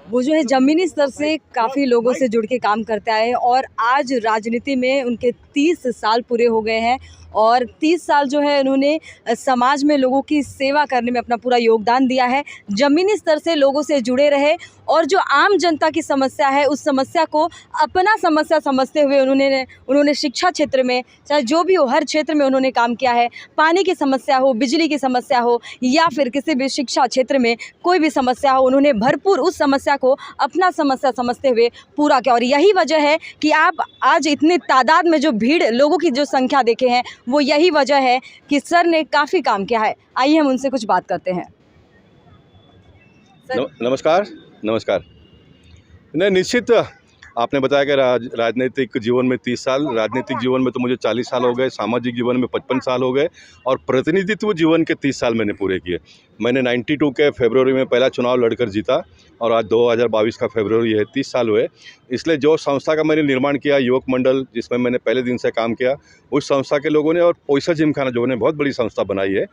वो जो है ज़मीनी स्तर से काफ़ी लोगों से जुड़ के काम करते आए हैं और आज राजनीति में उनके 30 साल पूरे हो गए हैं और 30 साल जो है उन्होंने समाज में लोगों की सेवा करने में अपना पूरा योगदान दिया है। ज़मीनी स्तर से लोगों से जुड़े रहे और जो आम जनता की समस्या है उस समस्या को अपना समस्या समझते हुए उन्होंने शिक्षा क्षेत्र में चाहे जो भी हो हर क्षेत्र में उन्होंने काम किया है। पानी की समस्या हो, बिजली की समस्या हो या फिर किसी भी शिक्षा क्षेत्र में कोई भी समस्या हो, उन्होंने भरपूर उस समस्या को अपना समस्या समझते हुए पूरा किया। और यही वजह है कि आप आज इतनी तादाद में जो भीड़ लोगों की जो संख्या देखे हैं वो यही वजह है कि सर ने काफ़ी काम किया है। आइए हम उनसे कुछ बात करते हैं। नमस्कार। नहीं, निश्चित आपने बताया कि राजनीतिक जीवन में 30 साल, राजनीतिक जीवन में तो मुझे 40 साल हो गए, सामाजिक जीवन में 55 साल हो गए और प्रतिनिधित्व जीवन के 30 साल मैंने पूरे किए। मैंने 92 के फरवरी में पहला चुनाव लड़कर जीता और आज 2022 का फरवरी है, 30 साल हुए। इसलिए जो संस्था का मैंने निर्माण किया, युवक मंडल, जिसमें मैंने पहले दिन से काम किया, उस संस्था के लोगों ने और पैसा जिमखाना जो ने बहुत बड़ी संस्था बनाई है,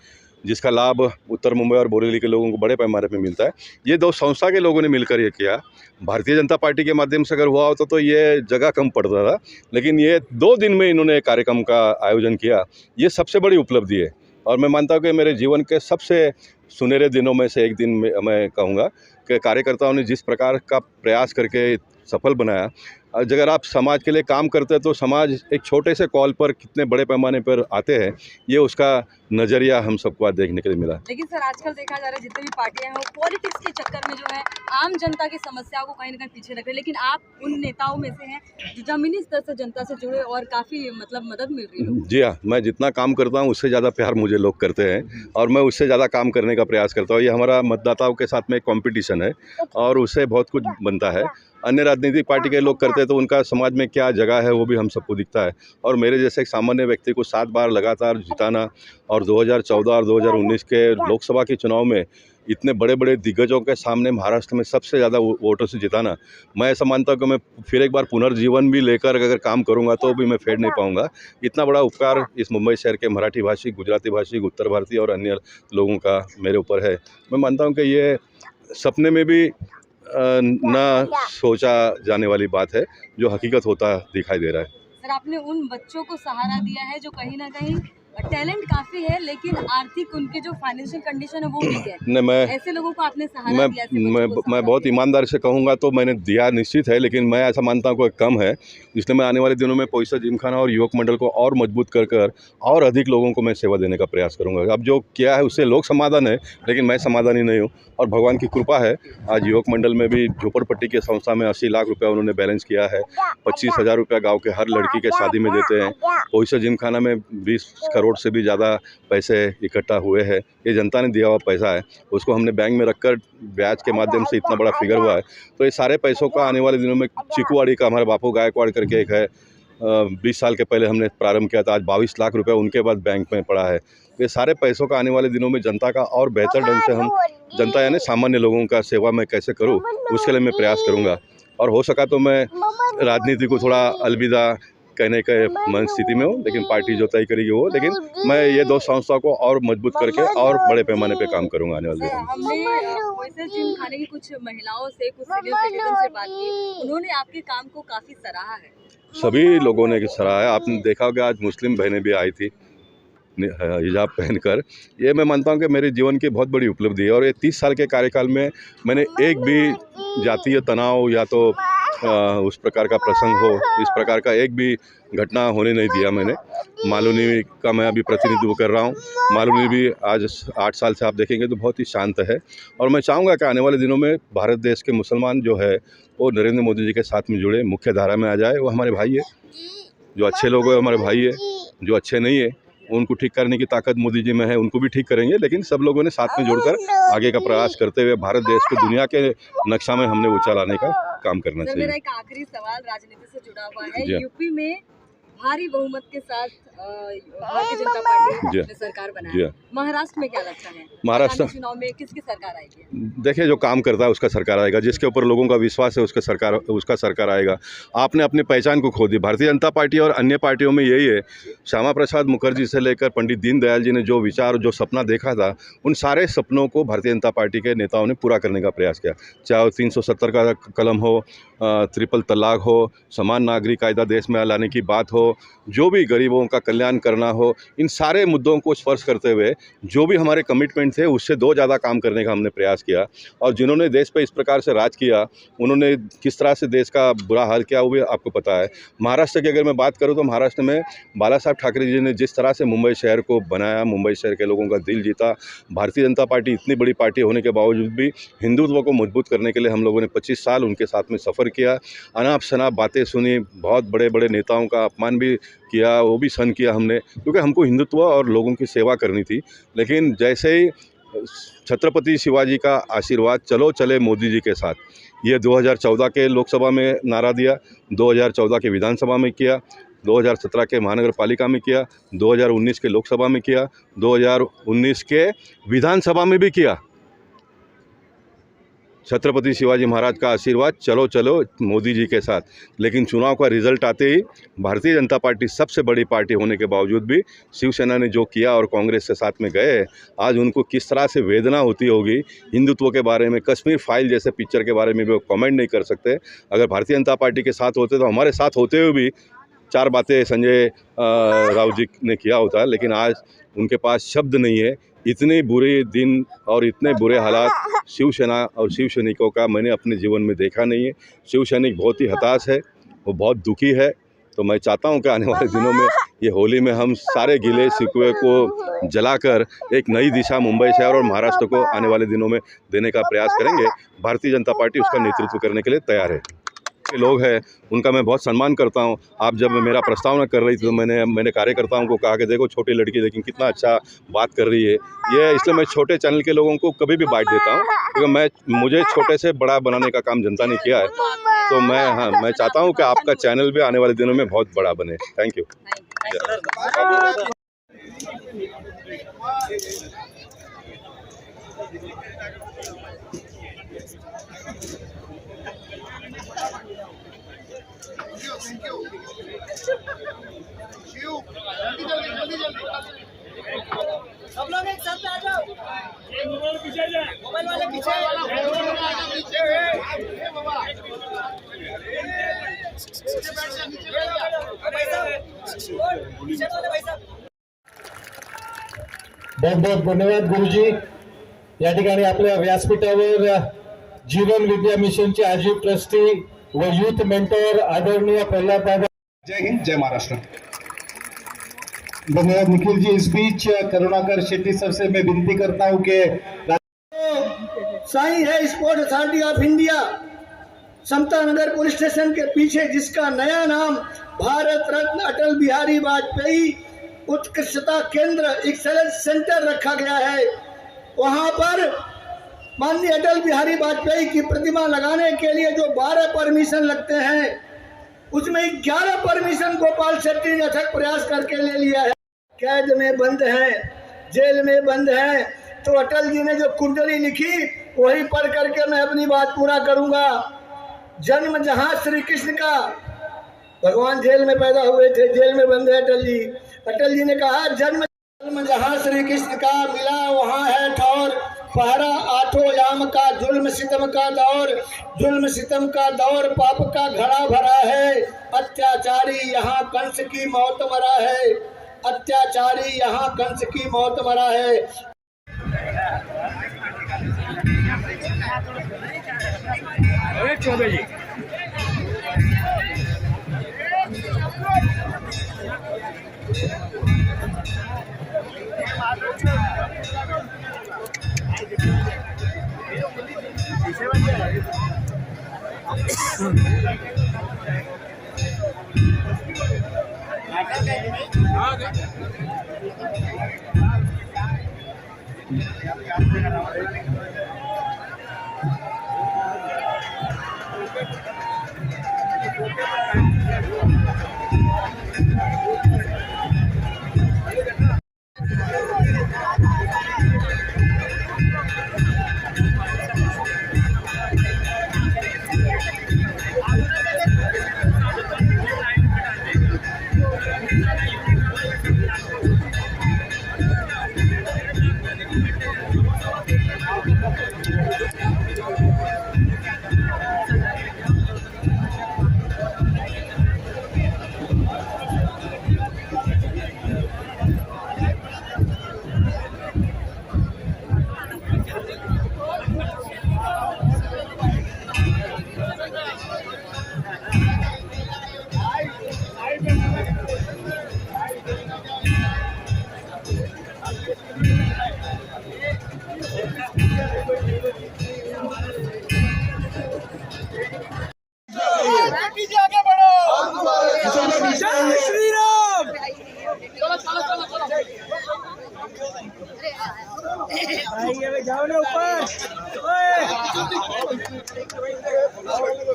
जिसका लाभ उत्तर मुंबई और बोरेवली के लोगों को बड़े पैमाने पे मिलता है। ये दो संस्था के लोगों ने मिलकर ये किया। भारतीय जनता पार्टी के माध्यम से अगर हुआ होता तो ये जगह कम पड़ता था, लेकिन ये 2 दिन में इन्होंने कार्यक्रम का आयोजन किया, ये सबसे बड़ी उपलब्धि है। और मैं मानता हूँ कि मेरे जीवन के सबसे सुनहरे दिनों में से एक दिन में मैं कहूँगा कि कार्यकर्ताओं ने जिस प्रकार का प्रयास करके सफल बनाया। अगर आप समाज के लिए काम करते हैं तो समाज एक छोटे से कॉल पर कितने बड़े पैमाने पर आते हैं, ये उसका नज़रिया हम सबको आज देखने के लिए मिला। लेकिन सर आजकल देखा जा रहा है जितनी भी पार्टियां हैं वो पॉलिटिक्स के चक्कर में जो है आम जनता की समस्याओं को कहीं ना कहीं पीछे रख रहे हैं, लेकिन आप उन नेताओं में से हैं जो जमीनी स्तर से जनता से जुड़े और काफ़ी मदद मिल रही है। जी हाँ, मैं जितना काम करता हूँ उससे ज़्यादा प्यार मुझे लोग करते हैं और मैं उससे ज़्यादा काम करने का प्रयास करता हूँ। ये हमारा मतदाताओं के साथ में एक कॉम्पिटिशन है और उससे बहुत कुछ बनता है। अन्य राजनीतिक पार्टी के लोग करते हैं तो उनका समाज में क्या जगह है वो भी हम सबको दिखता है। और मेरे जैसे एक सामान्य व्यक्ति को 7 बार लगातार जिताना और 2014 और 2019 के लोकसभा के चुनाव में इतने बड़े बड़े दिग्गजों के सामने महाराष्ट्र में सबसे ज़्यादा वोटों से जिताना, मैं ऐसा मानता हूँ कि मैं फिर एक बार पुनर्जीवन भी लेकर अगर काम करूँगा तो भी मैं फेर नहीं पाऊँगा। इतना बड़ा उपकार इस मुंबई शहर के मराठी भाषी, गुजराती भाषी, उत्तर भारतीय और अन्य लोगों का मेरे ऊपर है। मैं मानता हूँ कि ये सपने में भी ना सोचा जाने वाली बात है, जो हकीकत होता दिखाई दे रहा है। सर आपने उन बच्चों को सहारा दिया है जो कहीं ना कहीं टैलेंट काफ़ी है लेकिन आर्थिक उनकी जो फाइनेंशियल कंडीशन है वो वीक है। नहीं, मैं ऐसे लोगों को आपने सहारा दिया, ऐसे बच्चों को मैं बहुत ईमानदारी से कहूँगा तो मैंने दिया निश्चित है, लेकिन मैं ऐसा मानता हूँ कि कम है। इसलिए मैं आने वाले दिनों में पैसा जिमखाना और युवक मंडल को और मजबूत कर और अधिक लोगों को मैं सेवा देने का प्रयास करूँगा। अब जो किया है उससे लोग समाधान है, लेकिन मैं समाधानी नहीं हूँ और भगवान की कृपा है। आज युवक मंडल में भी झोपड़पट्टी की संस्था में 80 लाख रुपया उन्होंने बैलेंस किया है। 25,000 रुपया गाँव के हर लड़की के शादी में देते हैं। पैसा जिमखाना में 20 करोड़ से भी ज़्यादा पैसे इकट्ठा हुए हैं। ये जनता ने दिया हुआ पैसा है, उसको हमने बैंक में रखकर ब्याज के माध्यम से इतना बड़ा फिगर हुआ है। तो ये सारे पैसों का आने वाले दिनों में चिकुवाड़ी का हमारे बापू गायकवाड़ करके एक है, 20 साल के पहले हमने प्रारंभ किया था। आज 22 लाख रुपया उनके बाद बैंक में पड़ा है। ये सारे पैसों का आने वाले दिनों में जनता का और बेहतर ढंग से हम जनता यानी सामान्य लोगों का सेवा मैं कैसे करूँ उसके लिए मैं प्रयास करूँगा। और हो सका तो मैं राजनीति को थोड़ा अलविदा कहने के मन स्थिति में हूँ, लेकिन पार्टी जो तय करेगी वो, लेकिन मैं ये 2 संस्थाओं को और मजबूत करके और बड़े पैमाने पे काम करूँगा आने वाले दिनों में। हमने जिमखाने की कुछ महिलाओं से, कुछ सीनियर सिटीजन से बात की, उन्होंने आपके काम को काफ़ी सराहा है। सभी लोगों ने सराहा है। आपने देखा होगा आज मुस्लिम बहनें भी आई थी हिजाब पहनकर। ये मैं मानता हूँ कि मेरे जीवन की बहुत बड़ी उपलब्धि है और ये 30 साल के कार्यकाल में मैंने एक भी जातीय तनाव या तो उस प्रकार का प्रसंग हो, इस प्रकार का एक भी घटना होने नहीं दिया मैंने। मालूनी का मैं अभी प्रतिनिधित्व कर रहा हूँ। मालूनी भी आज 8 साल से आप देखेंगे तो बहुत ही शांत है और मैं चाहूँगा कि आने वाले दिनों में भारत देश के मुसलमान जो है वो नरेंद्र मोदी जी के साथ में जुड़े, मुख्य धारा में आ जाए। वो हमारे भाई है, जो अच्छे लोग हैं हमारे भाई है, जो अच्छे नहीं है उनको ठीक करने की ताकत मोदी जी में है, उनको भी ठीक करेंगे। लेकिन सब लोगों ने साथ में जुड़कर आगे का प्रयास करते हुए भारत देश को दुनिया के नक्शा में हमने ऊंचा लाने का काम करना चाहिए। मेरा एक आखिरी सवाल राजनीति से जुड़ा हुआ है। यूपी में भारी बहुमत के साथ भारतीय जनता पार्टी जी। ने सरकार बनाया जी। है। महाराष्ट्र में क्या लगता है महाराष्ट्र- आगामी चुनाव में किसकी सरकार आएगी? देखिए, जो काम करता है उसका सरकार आएगा, जिसके ऊपर लोगों का विश्वास है उसका सरकार आएगा। आपने अपनी पहचान को खो दी। भारतीय जनता पार्टी और अन्य पार्टियों में यही है, श्यामा प्रसाद मुखर्जी से लेकर पंडित दीनदयाल जी ने जो विचार जो सपना देखा था, उन सारे सपनों को भारतीय जनता पार्टी के नेताओं ने पूरा करने का प्रयास किया। चाहे वो 370 का कलम हो, ट्रिपल तलाक हो, समान नागरिक कायदा देश में लाने की बात हो, जो भी गरीबों का कल्याण करना हो, इन सारे मुद्दों को स्पर्श करते हुए जो भी हमारे कमिटमेंट थे उससे 2 ज़्यादा काम करने का हमने प्रयास किया। और जिन्होंने देश पे इस प्रकार से राज किया, उन्होंने किस तरह से देश का बुरा हाल किया वो भी आपको पता है। महाराष्ट्र की अगर मैं बात करूँ तो महाराष्ट्र में बाला साहब ठाकरे जी ने जिस तरह से मुंबई शहर को बनाया, मुंबई शहर के लोगों का दिल जीता। भारतीय जनता पार्टी इतनी बड़ी पार्टी होने के बावजूद भी हिंदुत्व को मजबूत करने के लिए हम लोगों ने 25 साल उनके साथ में सफ़र किया। अनाप शनाप बातें सुनी, बहुत बड़े बड़े नेताओं का अपमान भी किया, वो भी सहन किया हमने, क्योंकि हमको हिंदुत्व और लोगों की सेवा करनी थी। लेकिन जैसे ही छत्रपति शिवाजी का आशीर्वाद, चलो चले मोदी जी के साथ, ये 2014 के लोकसभा में नारा दिया, 2014 के विधानसभा में किया, 2017 के महानगर पालिका में किया, 2019 के लोकसभा में किया, 2019 के विधानसभा में भी किया। छत्रपति शिवाजी महाराज का आशीर्वाद, चलो चलो मोदी जी के साथ। लेकिन चुनाव का रिजल्ट आते ही भारतीय जनता पार्टी सबसे बड़ी पार्टी होने के बावजूद भी शिवसेना ने जो किया और कांग्रेस के साथ में गए, आज उनको किस तरह से वेदना होती होगी। हिंदुत्व के बारे में, कश्मीर फाइल जैसे पिक्चर के बारे में भी वो कमेंट नहीं कर सकते। अगर भारतीय जनता पार्टी के साथ होते तो हमारे साथ होते हुए भी 4 बातें संजय राउत जी ने किया होता, लेकिन आज उनके पास शब्द नहीं है। इतने बुरे दिन और इतने बुरे हालात शिवसेना और शिव सैनिकों का मैंने अपने जीवन में देखा नहीं है। शिव सैनिक बहुत ही हताश है, वो बहुत दुखी है। तो मैं चाहता हूं कि आने वाले दिनों में ये होली में हम सारे गिले शिकवे को जलाकर एक नई दिशा मुंबई शहर और महाराष्ट्र को आने वाले दिनों में देने का प्रयास करेंगे। भारतीय जनता पार्टी उसका नेतृत्व करने के लिए तैयार है। लोग हैं उनका मैं बहुत सम्मान करता हूं। आप जब मेरा प्रस्तावना कर रही थी तो मैंने कार्यकर्ताओं को कहा कि देखो छोटी लड़की लेकिन कितना अच्छा बात कर रही है ये, इसलिए मैं छोटे चैनल के लोगों को कभी भी बांट देता हूं, क्योंकि मुझे छोटे से बड़ा बनाने का काम जनता ने किया है। तो मैं चाहता हूं कि आपका चैनल भी आने वाले दिनों में बहुत बड़ा बने। Thank you. सब लोग एक साथ आ जाओ। मोबाइल पीछे जाए, मोबाइल वाले पीछे बहुत बहुत धन्यवाद गुरुजी। या ठिकाणी आपल्या व्यासपीठावर जीवन विद्या मिशनचे आजीव ट्रस्टी व यूथ मेंटर आदरणीय प्रल्हाद दादा। जय हिंद, जय महाराष्ट्र। धन्यवाद निखिल जी। इस बीच करुणाकर शेट्टी सर से मैं विनती करता हूं कि साई है sport authority of India, Samta Nagar police station के पीछे, जिसका नया नाम भारत रत्न अटल बिहारी वाजपेयी उत्कृष्टता केंद्र एक्सेलेंस सेंटर रखा गया है। वहां पर माननीय अटल बिहारी वाजपेयी की प्रतिमा लगाने के लिए जो 12 परमिशन लगते हैं, उसमें 11 परमिशन गोपाल शेट्टी ने अथक प्रयास करके ले लिया है। कैद में बंद है, जेल में बंद है, तो अटल जी ने जो कुंडली लिखी वही पढ़ करके मैं अपनी बात पूरा करूंगा। जन्म जहां श्री कृष्ण का, भगवान जेल में पैदा हुए थे, जेल में बंद है अटल जी। अटल जी ने कहा जन्म जहां श्री कृष्ण का, मिला वहां है ठौर, पहरा आठों याम का, जुल्म सितम का दौर, जुल्म सितम का दौर, पाप का घड़ा भरा है, अत्याचारी यहाँ कंस की मौत मरा है, अत्याचारी यहाँ कंस की मौत मरा है।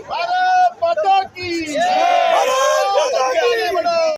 भारत माता की